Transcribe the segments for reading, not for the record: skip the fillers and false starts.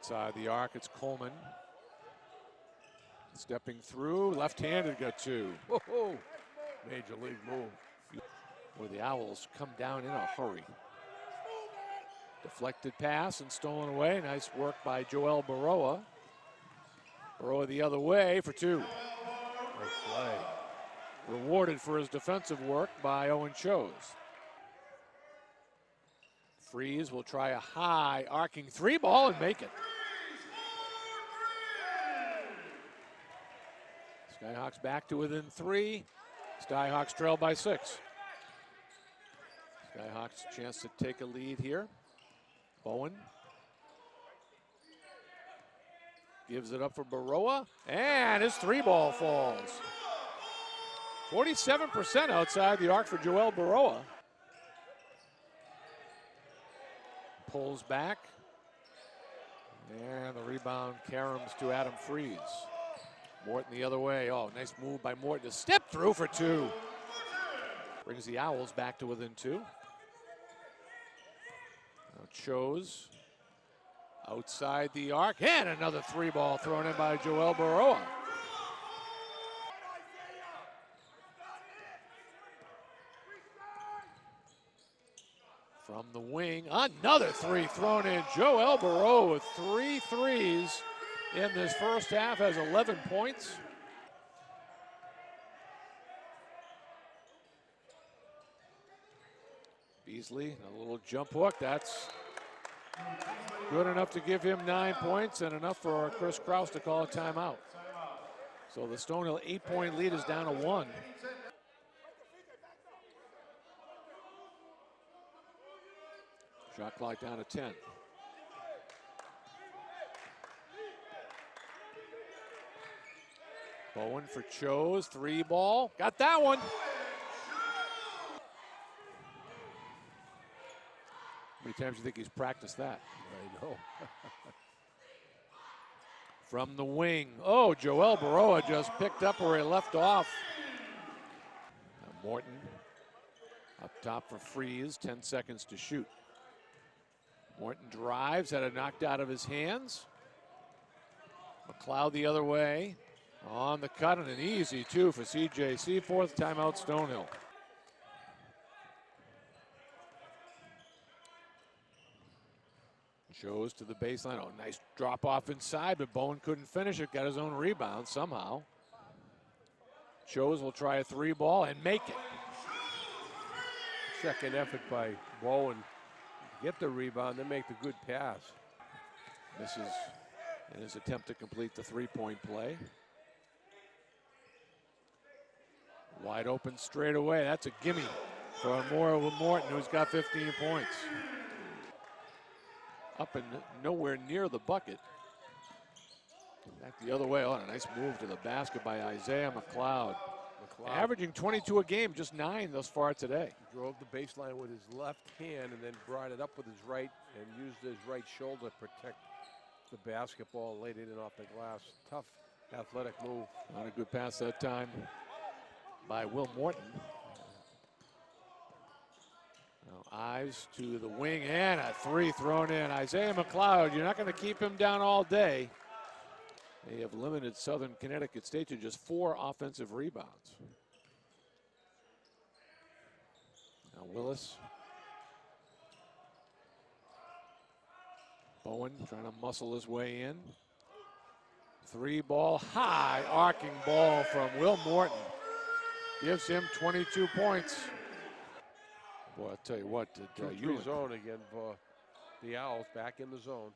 Outside the arc, it's Coleman. Stepping through, left-handed, got two. Whoa, major league move. Where the Owls come down in a hurry. Deflected pass and stolen away. Nice work by Joel Baroa. Baroa the other way for two. Nice play. Rewarded for his defensive work by Owen Chose. Freeze will try a high arcing three ball and make it. Skyhawks back to within 3. Skyhawks trail by 6. Skyhawks chance to take a lead here. Bowen gives it up for Baroa, and his 3-ball falls. 47% outside the arc for Joel Baroa. Pulls back, and the rebound caroms to Adam Freeze. Moreton the other way. Oh, nice move by Moreton to step through for 2. Brings the Owls back to within 2. Now Chose outside the arc, and another 3-ball thrown in by Joel Baroa. From the wing, another 3 thrown in. Joel Baroa with 3 threes in this first half, has 11 points. Beasley, a little jump hook. That's good enough to give him 9 points and enough for Chris Kraus to call a timeout. So the Stonehill 8-point lead is down to 1. Shot clock down to 10. Bowen for Chose, 3-ball. Got that one. How many times do you think he's practiced that? I know. From the wing. Oh, Joel Baroa just picked up where he left off. Now Moreton up top for Freeze, 10 seconds to shoot. Moreton drives, had it knocked out of his hands. McLeod the other way. On the cut and an easy 2 for CJC. 4th timeout Stonehill. Chose to the baseline. Oh, nice drop off inside, but Bowen couldn't finish it. Got his own rebound somehow. Chose will try a 3-ball and make it. Second effort by Bowen. Get the rebound, then make the good pass. Misses in his attempt to complete the 3-point play. Wide open straight away. That's a gimme for Will Moreton, who's got 15 points. Up and nowhere near the bucket. Back the other way. Oh, a nice move to the basket by Isaiah McLeod. Averaging 22 a game, just 9 thus far today. Drove the baseline with his left hand and then brought it up with his right and used his right shoulder to protect the basketball, laid it in off the glass. Tough athletic move. Not a good pass that time by Will Moreton. Now Ives to the wing and a 3 thrown in. Isaiah McLeod, you're not going to keep him down all day. They have limited Southern Connecticut State to just 4 offensive rebounds. Now Willis. Bowen trying to muscle his way in. 3-ball, high arcing ball from Will Moreton. Gives him 22 points. Boy, I'll tell you what, you zone again for the Owls, back in the zone.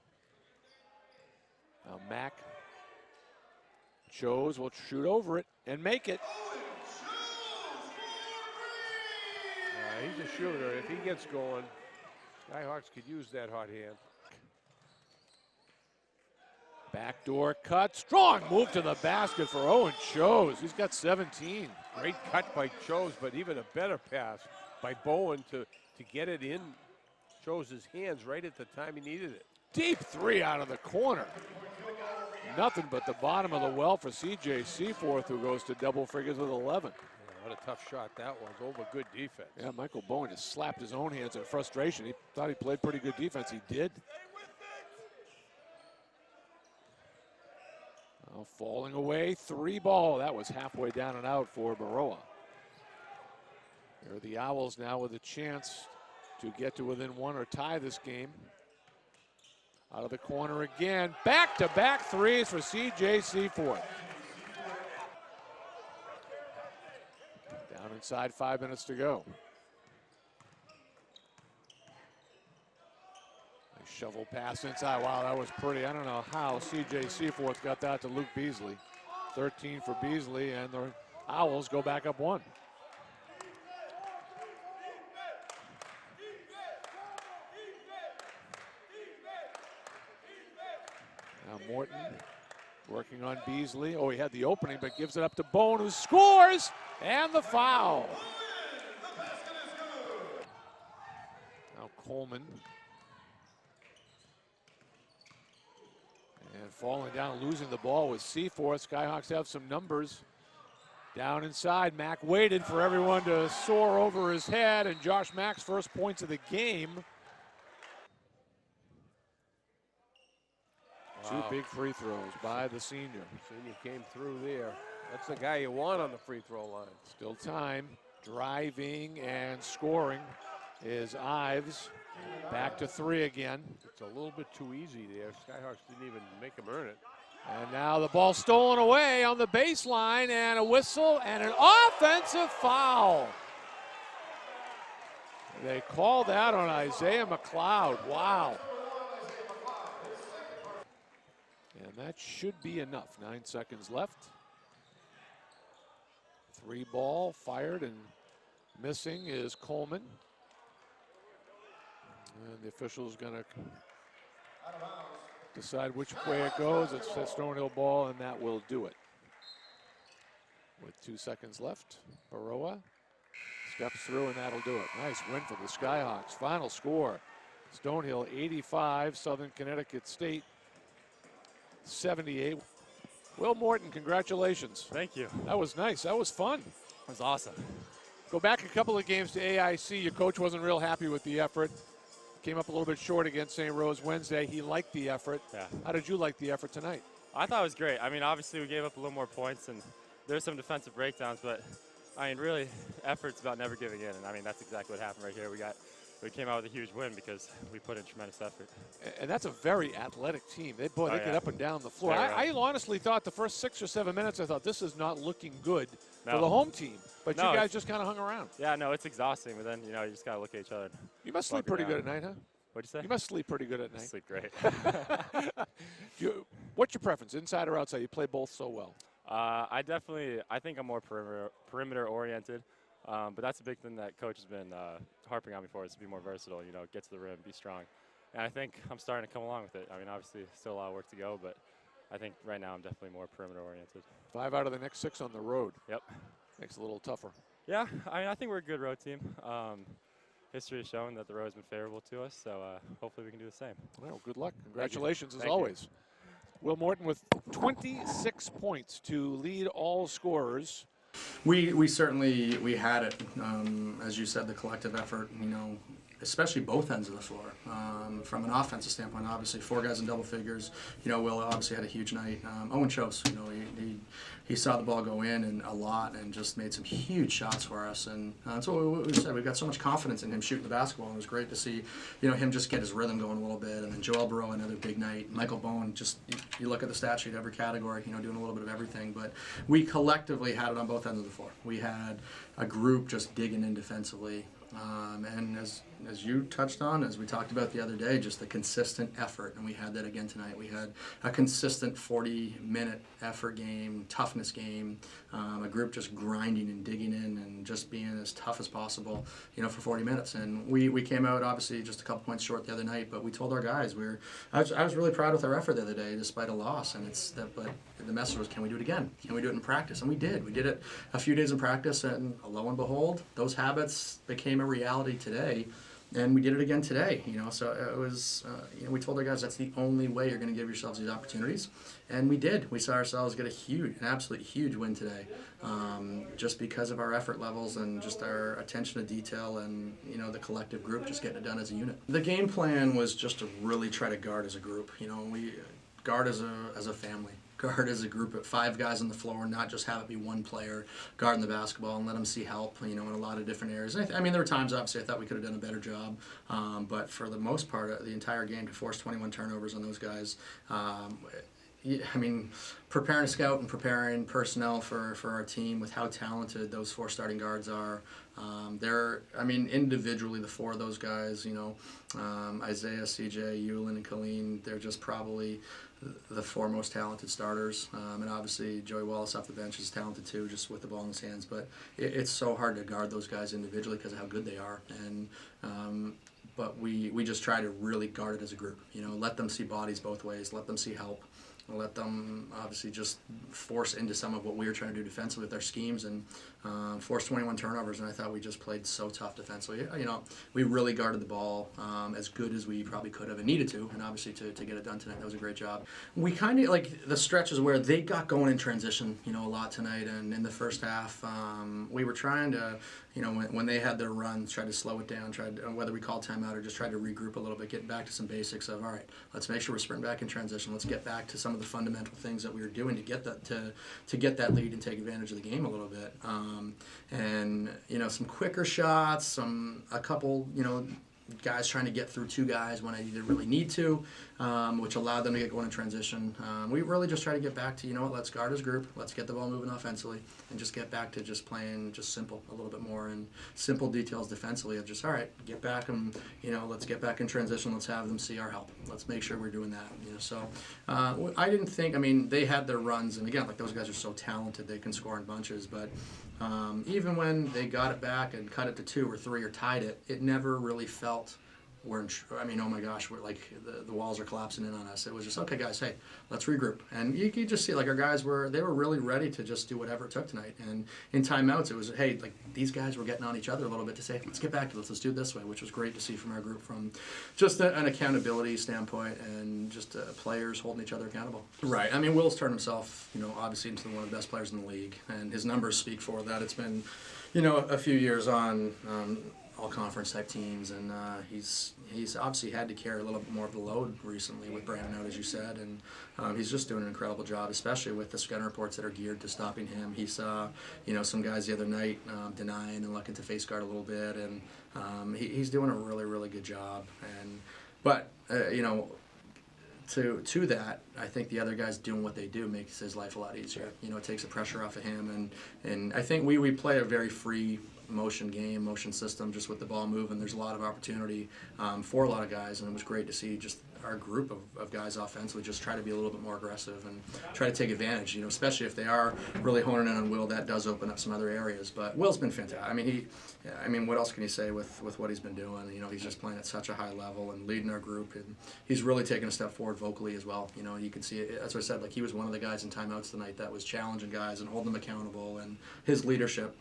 Now Mack. Chose will shoot over it and make it. He's a shooter. If he gets going, Skyhawks could use that hot hand. Backdoor cut. Strong move to the basket for Owen Chose. He's got 17. Great cut by Chose, but even a better pass by Bowen to get it in Chose's hands right at the time he needed it. Deep 3 out of the corner. Nothing but the bottom of the well for CJ Seaforth, who goes to double figures with 11. Yeah, what a tough shot that was, over good defense. Yeah, Michael Bowen just slapped his own hands in frustration. He thought he played pretty good defense. He did. Now falling away, 3 ball. That was halfway down and out for Baroa. Here are the Owls now with a chance to get to within 1 or tie this game. Out of the corner again. Back-to-back threes for C.J. Seaforth. Down inside, 5 minutes to go. Nice shovel pass inside. Wow, that was pretty. I don't know how C.J. Seaforth got that to Luke Beasley. 13 for Beasley, and the Owls go back up 1. Now Moreton working on Beasley. Oh, he had the opening, but gives it up to Bone, who scores, and the foul. Now Coleman. And falling down, losing the ball with Seaforth. Skyhawks have some numbers. Down inside, Mack waited for everyone to soar over his head, and Josh Mack's first points of the game. Wow. 2 big free throws by the senior. Senior came through there. That's the guy you want on the free throw line. Still time. Driving and scoring is Ives. Back to 3 again. It's a little bit too easy there. Skyhawks didn't even make him earn it. And now the ball stolen away on the baseline, and a whistle and an offensive foul. They call that on Isaiah McLeod. Wow. And that should be enough. 9 seconds left. 3 ball fired, and missing is Coleman. And the official is going to decide which way it goes. It's a Stonehill ball, and that will do it. With 2 seconds left, Baroa steps through, and that'll do it. Nice win for the Skyhawks. Final score, Stonehill 85, Southern Connecticut State 78. Will Moreton, congratulations. Thank you. That was nice. That was fun. It was awesome. Go back a couple of games to AIC. Your coach wasn't real happy with the effort. Came up a little bit short against St. Rose Wednesday. He liked the effort. Yeah. How did you like the effort tonight? I thought it was great. I mean, obviously we gave up a little more points, and there's some defensive breakdowns, but I mean, really, effort's about never giving in, and I mean, that's exactly what happened right here. We came out with a huge win because we put in tremendous effort. And that's a very athletic team. They get up and down the floor. Very I honestly thought the first 6 or 7 minutes, I thought this is not looking good No. for the home team. But No, you guys just kind of hung around. Yeah, no, it's exhausting, but then, you know, you just got to look at each other. You must sleep pretty good at night, huh? What'd you say? You must sleep pretty good at night. Sleep great. What's your preference, inside or outside? You play both so well. I think I'm more perimeter oriented, but that's a big thing that coach has been harping on me for, is to be more versatile, you know, get to the rim, be strong. And I think I'm starting to come along with it. I mean, obviously, still a lot of work to go, but I think right now I'm definitely more perimeter oriented. 5 out of the next 6 on the road. Yep. Makes it a little tougher. Yeah, I mean, I think we're a good road team. History has shown that the road has been favorable to us, so hopefully we can do the same. Well, good luck. Congratulations as Thank always. you. Will Moreton with 26 points to lead all scorers. We certainly had it, as you said, the collective effort, you know, especially both ends of the floor. From an offensive standpoint, obviously 4 guys in double figures. You know, Will obviously had a huge night. Owen chose, you know, he saw the ball go in and a lot, and just made some huge shots for us. And that's what we said. We've got so much confidence in him shooting the basketball, and it was great to see, you know, him just get his rhythm going a little bit. And then Joel Baroa, another big night. Michael Bowen, just you look at the stat sheet, every category, you know, doing a little bit of everything. But we collectively had it on both ends of the floor. We had a group just digging in defensively. And as you touched on, as we talked about the other day, just the consistent effort, and we had that again tonight. We had a consistent 40-minute effort game, toughness game, a group just grinding and digging in and just being as tough as possible, you know, for 40 minutes. And we came out obviously just a couple points short the other night, but we told our guys I was really proud with our effort the other day, despite a loss. And but the message was, can we do it again? Can we do it in practice? And we did. We did it a few days in practice, and lo and behold, those habits became a reality today. And we did it again today, you know. So it was, you know, we told our guys that's the only way you're going to give yourselves these opportunities, and we did. We saw ourselves get an absolute huge win today, just because of our effort levels and just our attention to detail, and you know, the collective group just getting it done as a unit. The game plan was just to really try to guard as a group, you know. We guard as a family. guard as a group at 5 guys on the floor, not just have it be one player guarding the basketball, and let them see help, in a lot of different areas. I mean, there were times, obviously, I thought we could have done a better job, but for the most part, the entire game, to force 21 turnovers on those guys, I mean, preparing a scout and preparing personnel for our team with how talented those 4 starting guards are. Individually, the 4 of those guys, Isaiah, CJ, Yulin, and Colleen, they're just probably the 4 most talented starters. And obviously, Joey Wallace off the bench is talented too, just with the ball in his hands. But it's so hard to guard those guys individually because of how good they are. And but we just try to really guard it as a group. Let them see bodies both ways, let them see help. Let them obviously just force into some of what we were trying to do defensively with our schemes, and force 21 turnovers. And I thought we just played so tough defensively. We really guarded the ball as good as we probably could have and needed to. And obviously to get it done tonight, that was a great job. We kind of the stretches where they got going in transition, a lot tonight. And in the first half, we were trying to, when they had their runs, try to slow it down, whether we called timeout or just tried to regroup a little bit, get back to some basics of, all right, let's make sure we're sprinting back in transition. Let's get back to some of the fundamental things that we were doing to get that to get that lead and take advantage of the game a little bit. And some quicker shots, a couple guys trying to get through 2 guys when I didn't really need to, which allowed them to get going in transition. We really just try to get back to, let's guard as a group, let's get the ball moving offensively, and just get back to just playing just simple a little bit more, and simple details defensively of just, all right, get back and, let's get back in transition, let's have them see our help. Let's make sure we're doing that. So I didn't think, they had their runs, and again, those guys are so talented, they can score in bunches, but even when they got it back and cut it to 2 or 3 or tied it, it never really felt oh my gosh, we're the walls are collapsing in on us. It was just, okay, guys, hey, let's regroup. And you could just see our guys were really ready to just do whatever it took tonight. And in timeouts, it was, hey, these guys were getting on each other a little bit to say, let's get back to this, let's do it this way, which was great to see from our group, from just an accountability standpoint and just players holding each other accountable. Right. Will's turned himself, obviously into one of the best players in the league, and his numbers speak for that. It's been, a few years on all conference type teams, and he's obviously had to carry a little bit more of the load recently with Brandon out, as you said, and he's just doing an incredible job, especially with the scouting reports that are geared to stopping him. He saw some guys the other night denying and looking to face guard a little bit, and he's doing a really, really good job. But to that, I think the other guys doing what they do makes his life a lot easier. It takes the pressure off of him, and I think we play a very free motion system, just with the ball moving. There's a lot of opportunity for a lot of guys, and it was great to see just our group of guys offensively just try to be a little bit more aggressive and try to take advantage, especially if they are really honing in on Will. That does open up some other areas, but Will's been fantastic. What else can you say with what he's been doing? He's just playing at such a high level and leading our group, and he's really taken a step forward vocally as well. You can see it, as I said, he was one of the guys in timeouts tonight that was challenging guys and holding them accountable, and his leadership,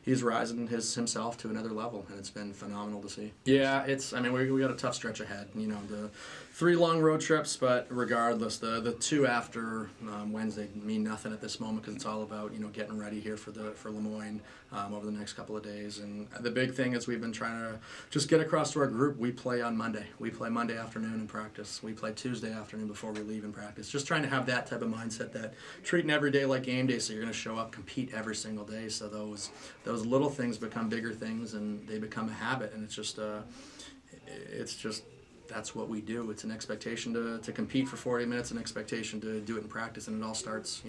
he's rising himself to another level, and it's been phenomenal to see. Yeah, we got a tough stretch ahead. The 3 long road trips, but regardless, the 2 after Wednesday mean nothing at this moment, because it's all about getting ready here for Lemoyne over the next couple of days. And the big thing is we've been trying to just get across to our group. We play on Monday. We play Monday afternoon in practice. We play Tuesday afternoon before we leave in practice. Just trying to have that type of mindset, that treating every day like game day, so you're going to show up, compete every single day. So those little things become bigger things, and they become a habit. And it's just that's what we do. It's an expectation to compete for 40 minutes, an expectation to do it in practice, and it all starts,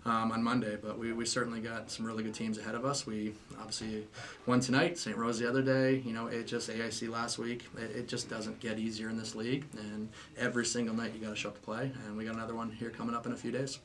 on Monday. But we certainly got some really good teams ahead of us. We obviously won tonight, St. Rose the other day, it just AIC last week. It just doesn't get easier in this league, and every single night you got to show up to play, and we got another one here coming up in a few days.